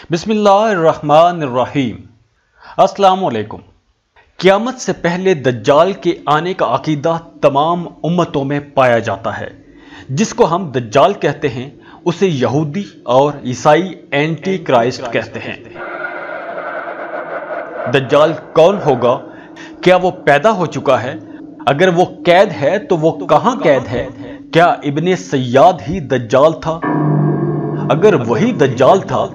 بسم اللہ الرحمن الرحیم۔ السلام علیکم۔ قیامت سے پہلے دجال کے آنے کا عقیدہ تمام امتوں میں پایا جاتا ہے۔ جس کو ہم دجال کہتے ہیں اسے یہودی اور عیسائی اینٹی کرائسٹ کہتے ہیں۔ دجال کون ہوگا؟ کیا وہ پیدا ہو چکا ہے؟ اگر وہ قید ہے تو وہ کہاں قید ہے؟ کیا ابن سیاد ہی دجال تھا؟ اگر وہی دجال تھا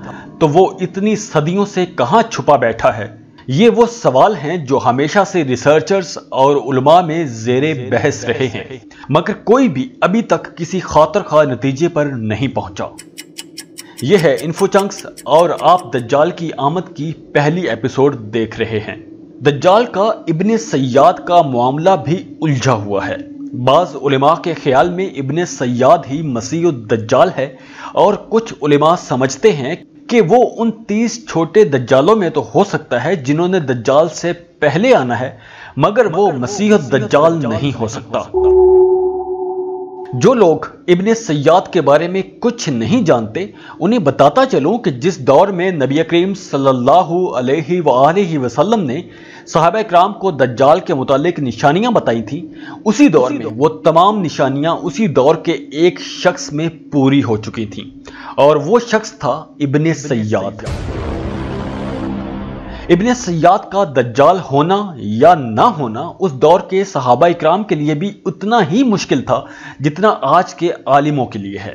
تو وہ اتنی صدیوں سے کہاں چھپا بیٹھا ہے؟ یہ وہ سوال ہیں جو ہمیشہ سے ریسرچرز اور علماء میں زیر بحث رہے ہیں، مگر کوئی بھی ابھی تک کسی خاطر خواہ نتیجے پر نہیں پہنچا۔ یہ ہے انفو چنکس اور آپ دجال کی آمد کی پہلی ایپیسوڈ دیکھ رہے ہیں۔ دجال کا ابن سیاد کا معاملہ بھی الجھا ہوا ہے۔ بعض علماء کے خیال میں ابن سیاد ہی مسیح الدجال ہے، اور کچھ علماء سمجھتے ہیں کہ وہ ان 30 چھوٹے دجالوں میں تو ہو سکتا ہے جنہوں نے دجال سے پہلے آنا ہے، مگر وہ مسیح الدجال نہیں ہو سکتا۔ جو لوگ ابن سیاد کے بارے میں کچھ نہیں جانتے انہیں بتاتا چلوں کہ جس دور میں نبی کریم صلی اللہ علیہ وآلہ وسلم نے صحابہ کرام کو دجال کے متعلق نشانیاں بتائی تھیں، اسی دور میں وہ تمام نشانیاں اسی دور کے ایک شخص میں پوری ہو چکی تھیں، اور وہ شخص تھا ابن سیاد۔ ابن سیاد کا دجال ہونا یا نہ ہونا اس دور کے صحابہ اکرام کے لیے بھی اتنا ہی مشکل تھا جتنا آج کے عالموں کے لیے ہے۔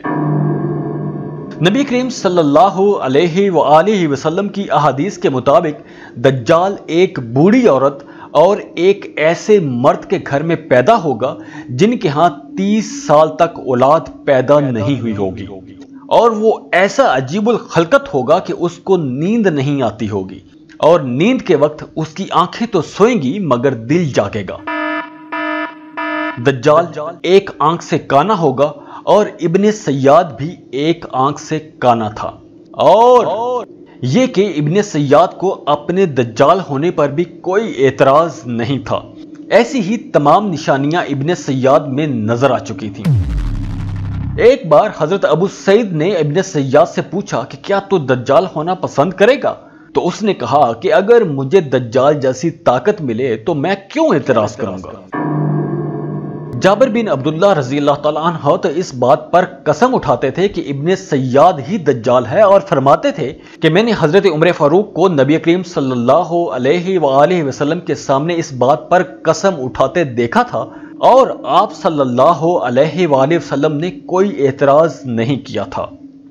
نبی کریم صلی اللہ علیہ وآلہ وسلم کی احادیث کے مطابق دجال ایک بوڑھی عورت اور ایک ایسے مرد کے گھر میں پیدا ہوگا جن کے ہاں 30 سال تک اولاد پیدا نہیں ہوئی ہوگی، اور وہ ایسا عجیب الخلقت ہوگا کہ اس کو نیند نہیں آتی ہوگی، اور نیند کے وقت اس کی آنکھیں تو سوئیں گی مگر دل جاگے گا۔ دجال ایک آنکھ سے کانا ہوگا، اور ابن سیاد بھی ایک آنکھ سے کانا تھا، اور یہ کہ ابن سیاد کو اپنے دجال ہونے پر بھی کوئی اعتراض نہیں تھا۔ ایسی ہی تمام نشانیاں ابن سیاد میں نظر آ چکی تھیں۔ ایک بار حضرت ابو سعید نے ابن سیاد سے پوچھا کہ کیا تو دجال ہونا پسند کرے گا؟ تو اس نے کہا کہ اگر مجھے دجال جیسی طاقت ملے تو میں کیوں اعتراض کروں گا؟ جابر بن عبداللہ رضی اللہ تعالیٰ عنہ تو اس بات پر قسم اٹھاتے تھے کہ ابن سیاد ہی دجال ہے، اور فرماتے تھے کہ میں نے حضرت عمر فاروق کو نبی کریم صلی اللہ علیہ وآلہ وسلم کے سامنے اس بات پر قسم اٹھاتے دیکھا تھا، اور آپ صلی اللہ علیہ وآلہ وسلم نے کوئی اعتراض نہیں کیا تھا۔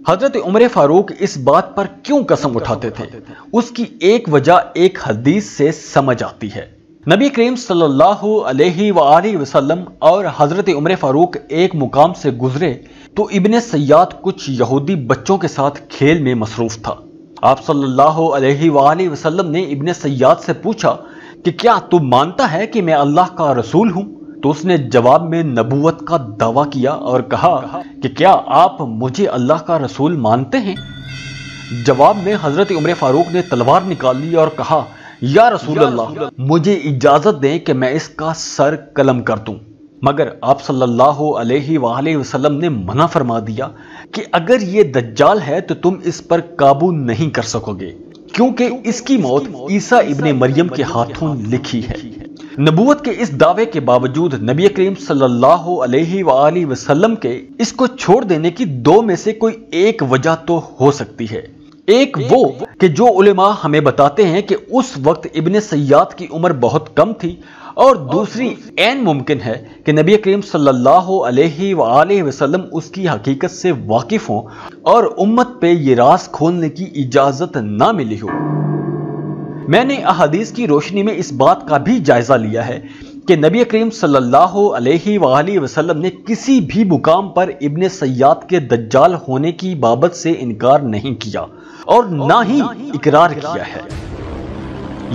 حضرت عمر فاروق اس بات پر کیوں قسم اٹھاتے تھے؟ اس کی ایک وجہ ایک حدیث سے سمجھ آتی ہے۔ نبی کریم صلی اللہ علیہ وآلہ وسلم اور حضرت عمر فاروق ایک مقام سے گزرے تو ابن سیاد کچھ یہودی بچوں کے ساتھ کھیل میں مصروف تھا۔ آپ صلی اللہ علیہ وآلہ وسلم نے ابن سیاد سے پوچھا کہ کیا تو مانتا ہے کہ میں اللہ کا رسول ہوں؟ تو اس نے جواب میں نبوت کا دعویٰ کیا اور کہا کہ کیا آپ مجھے اللہ کا رسول مانتے ہیں؟ جواب میں حضرت عمر فاروق نے تلوار نکال لی اور کہا، یا رسول اللہ، مجھے اجازت دیں کہ میں اس کا سر قلم کر دوں۔ مگر آپ صلی اللہ علیہ وآلہ وسلم نے منع فرما دیا کہ اگر یہ دجال ہے تو تم اس پر قابو نہیں کر سکو گے، کیونکہ اس کی موت عیسیٰ ابن مریم کے ہاتھوں لکھی ہے۔ نبوت کے اس دعوے کے باوجود نبی کریم صلی اللہ علیہ وآلہ وسلم کے اس کو چھوڑ دینے کی دو میں سے کوئی ایک وجہ تو ہو سکتی ہے۔ ایک وہ کہ جو علماء ہمیں بتاتے ہیں کہ اس وقت ابن سیاد کی عمر بہت کم تھی، اور دوسری عین ممکن ہے کہ نبی کریم صلی اللہ علیہ وآلہ وسلم اس کی حقیقت سے واقف ہوں اور امت پہ یہ راز کھولنے کی اجازت نہ ملی ہو۔ میں نے احادیث کی روشنی میں اس بات کا بھی جائزہ لیا ہے کہ نبی کریم صلی اللہ علیہ وآلہ وسلم نے کسی بھی مقام پر ابن سیاد کے دجال ہونے کی بابت سے انکار نہیں کیا، اور نہ ہی اقرار کیا ہے۔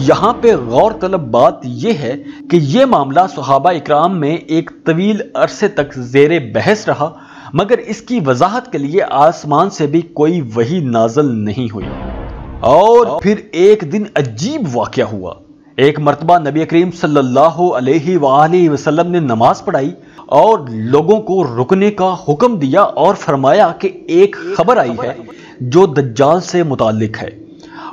یہاں پہ غور طلب بات یہ ہے کہ یہ معاملہ صحابہ اکرام میں ایک طویل عرصے تک زیر بحث رہا، مگر اس کی وضاحت کے لیے آسمان سے بھی کوئی وحی نازل نہیں ہوئی۔ اور پھر ایک دن عجیب واقعہ ہوا۔ ایک مرتبہ نبی کریم صلی اللہ علیہ وآلہ وسلم نے نماز پڑھائی، اور لوگوں کو رکنے کا حکم دیا اور فرمایا کہ ایک خبر آئی ہے جو دجال سے متعلق ہے،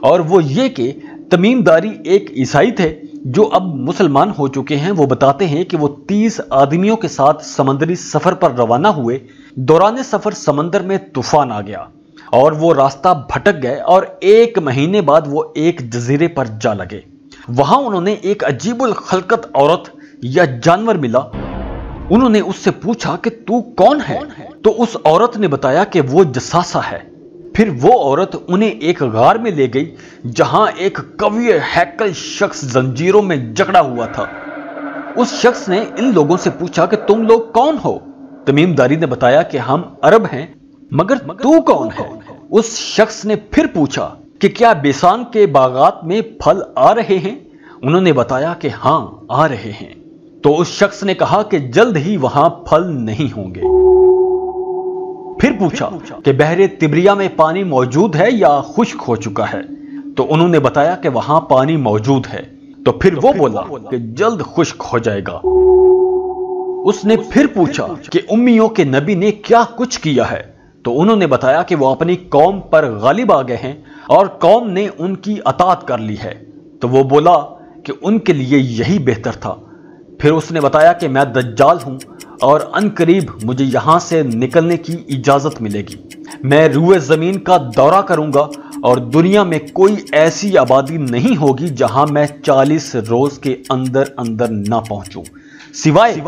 اور وہ یہ کہ تمیم داری ایک عیسائی تھے جو اب مسلمان ہو چکے ہیں۔ وہ بتاتے ہیں کہ وہ 30 آدمیوں کے ساتھ سمندری سفر پر روانہ ہوئے۔ دوران سفر سمندر میں طوفان آ گیا اور وہ راستہ بھٹک گئے، اور 1 مہینے بعد وہ ایک جزیرے پر جا لگے۔ وہاں انہوں نے ایک عجیب الخلقت عورت یا جانور ملا۔ انہوں نے اس سے پوچھا کہ تو کون ہے؟ تو اس عورت نے بتایا کہ وہ جساسہ ہے۔ پھر وہ عورت انہیں ایک غار میں لے گئی جہاں ایک قوی ہیکل شخص زنجیروں میں جکڑا ہوا تھا۔ اس شخص نے ان لوگوں سے پوچھا کہ تم لوگ کون ہو؟ تمیم داری نے بتایا کہ ہم عرب ہیں، مگر تو کون ہے؟ اس شخص نے پھر پوچھا کہ کیا بیسان کے باغات میں پھل آ رہے ہیں؟ انہوں نے بتایا کہ ہاں آ رہے ہیں۔ تو اس شخص نے کہا کہ جلد ہی وہاں پھل نہیں ہوں گے۔ پھر پوچھا کہ بحر تبریہ میں پانی موجود ہے یا خشک ہو چکا ہے؟ تو انہوں نے بتایا کہ وہاں پانی موجود ہے۔ تو پھر وہ بولا کہ جلد خشک ہو جائے گا۔ اس نے پھر پوچھا کہ امیوں کے نبی نے کیا کچھ کیا ہے؟ تو انہوں نے بتایا کہ وہ اپنی قوم پر غالب آ گئے ہیں اور قوم نے ان کی اطاعت کر لی ہے۔ تو وہ بولا کہ ان کے لیے یہی بہتر تھا۔ پھر اس نے بتایا کہ میں دجال ہوں اور ان قریب مجھے یہاں سے نکلنے کی اجازت ملے گی۔ میں روئے زمین کا دورہ کروں گا اور دنیا میں کوئی ایسی آبادی نہیں ہوگی جہاں میں 40 روز کے اندر اندر نہ پہنچوں، سوائے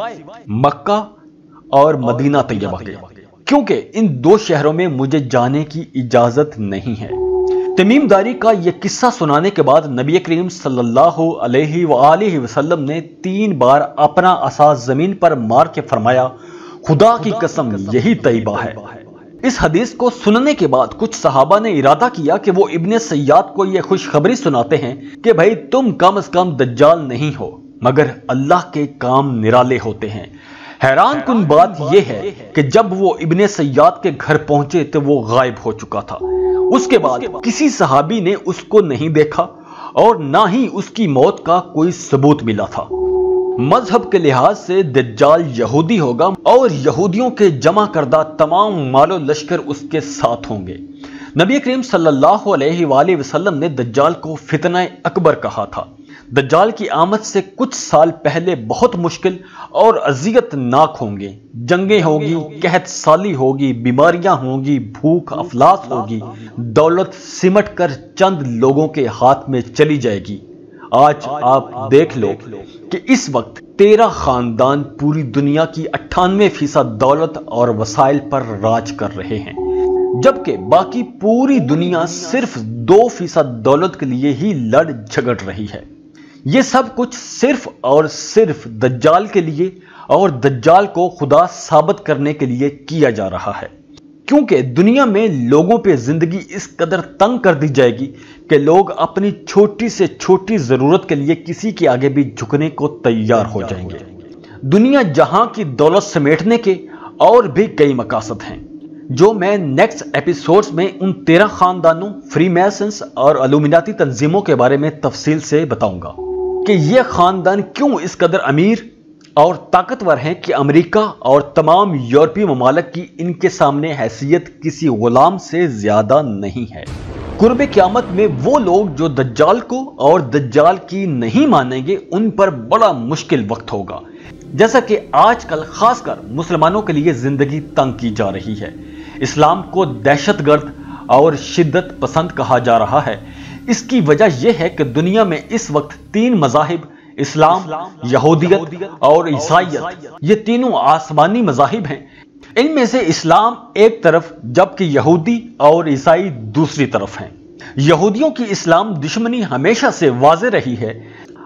مکہ اور مدینہ طیبہ کے، کیونکہ ان 2 شہروں میں مجھے جانے کی اجازت نہیں ہے۔ تمیم داری کا یہ قصہ سنانے کے بعد نبی کریم صلی اللہ علیہ وآلہ وسلم نے 3 بار اپنا عصا زمین پر مار کے فرمایا، خدا کی قسم یہی طیبہ ہے۔ اس حدیث کو سننے کے بعد کچھ صحابہ نے ارادہ کیا کہ وہ ابن سیاد کو یہ خوشخبری سناتے ہیں کہ بھائی تم کم از کم دجال نہیں ہو، مگر اللہ کے کام نرالے ہوتے ہیں۔ حیران کن بات یہ ہے کہ جب وہ ابن سیاد کے گھر پہنچے تو وہ غائب ہو چکا تھا۔ اس کے بعد کسی صحابی نے اس کو نہیں دیکھا اور نہ ہی اس کی موت کا کوئی ثبوت ملا تھا۔ مذہب کے لحاظ سے دجال یہودی ہوگا اور یہودیوں کے جمع کردہ تمام مال و لشکر اس کے ساتھ ہوں گے۔ نبی کریم صلی اللہ علیہ وآلہ وسلم نے دجال کو فتنہ اکبر کہا تھا۔ دجال کی آمد سے کچھ سال پہلے بہت مشکل اور اذیت ناک ہوں گے۔ جنگیں ہوگی، قحط سالی ہوگی، بیماریاں ہوں گی، بھوک افلاس ہوگی، دولت سمٹ کر چند لوگوں کے ہاتھ میں چلی جائے گی۔ آج آپ دیکھ لو کہ اس وقت 13 خاندان پوری دنیا کی 98% دولت اور وسائل پر راج کر رہے ہیں، جبکہ باقی پوری دنیا صرف 2% دولت کے لیے ہی لڑ جھگڑ رہی ہے۔ یہ سب کچھ صرف اور صرف دجال کے لیے اور دجال کو خدا ثابت کرنے کے لیے کیا جا رہا ہے، کیونکہ دنیا میں لوگوں پہ زندگی اس قدر تنگ کر دی جائے گی کہ لوگ اپنی چھوٹی سے چھوٹی ضرورت کے لیے کسی کے آگے بھی جھکنے کو تیار ہو جائیں گے۔ دنیا جہاں کی دولت سمیٹنے کے اور بھی کئی مقاصد ہیں، جو میں نیکسٹ ایپیسوڈز میں ان 13 خاندانوں، فری میسنز اور الومناتی تنظیموں کے بارے میں تفصیل سے بتاؤں گا کہ یہ خاندان کیوں اس قدر امیر اور طاقتور ہیں کہ امریکہ اور تمام یورپی ممالک کی ان کے سامنے حیثیت کسی غلام سے زیادہ نہیں ہے۔ قرب قیامت میں وہ لوگ جو دجال کو اور دجال کی نہیں مانیں گے ان پر بڑا مشکل وقت ہوگا، جیسا کہ آج کل خاص کر مسلمانوں کے لیے زندگی تنگ کی جا رہی ہے۔ اسلام کو دہشت گرد اور شدت پسند کہا جا رہا ہے۔ اس کی وجہ یہ ہے کہ دنیا میں اس وقت 3 مذاہب، اسلام، یہودیت اور عیسائیت، یہ تینوں آسمانی مذاہب ہیں۔ ان میں سے اسلام ایک طرف جبکہ یہودی اور عیسائی دوسری طرف ہیں۔ یہودیوں کی اسلام دشمنی ہمیشہ سے واضح رہی ہے،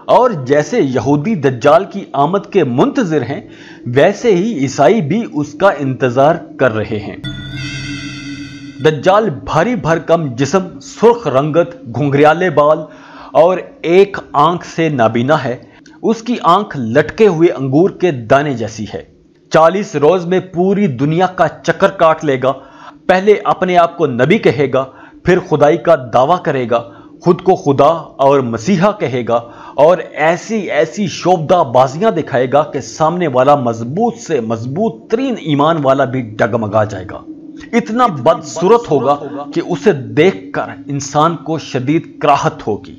اور جیسے یہودی دجال کی آمد کے منتظر ہیں ویسے ہی عیسائی بھی اس کا انتظار کر رہے ہیں۔ دجال بھاری بھرکم جسم، سرخ رنگت، گھنگریالے بال اور ایک آنکھ سے نابینا ہے۔ اس کی آنکھ لٹکے ہوئے انگور کے دانے جیسی ہے۔ 40 روز میں پوری دنیا کا چکر کاٹ لے گا۔ پہلے اپنے آپ کو نبی کہے گا، پھر خدائی کا دعویٰ کرے گا، خود کو خدا اور مسیحا کہے گا اور ایسی ایسی شوبدہ بازیاں دکھائے گا کہ سامنے والا مضبوط سے مضبوط ترین ایمان والا بھی ڈگمگا جائے گا۔ اتنا بدصورت ہوگا کہ اسے دیکھ کر انسان کو شدید کراہت ہوگی۔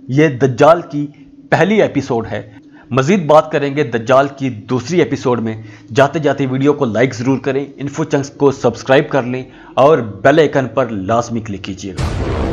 یہ دجال کی پہلی ایپیسوڈ ہے۔ مزید بات کریں گے دجال کی دوسری ایپیسوڈ میں۔ جاتے جاتے ویڈیو کو لائک ضرور کریں، انفو چنکس کو سبسکرائب کر لیں اور بیل آئیکن پر لازمی کلک کیجیے گا۔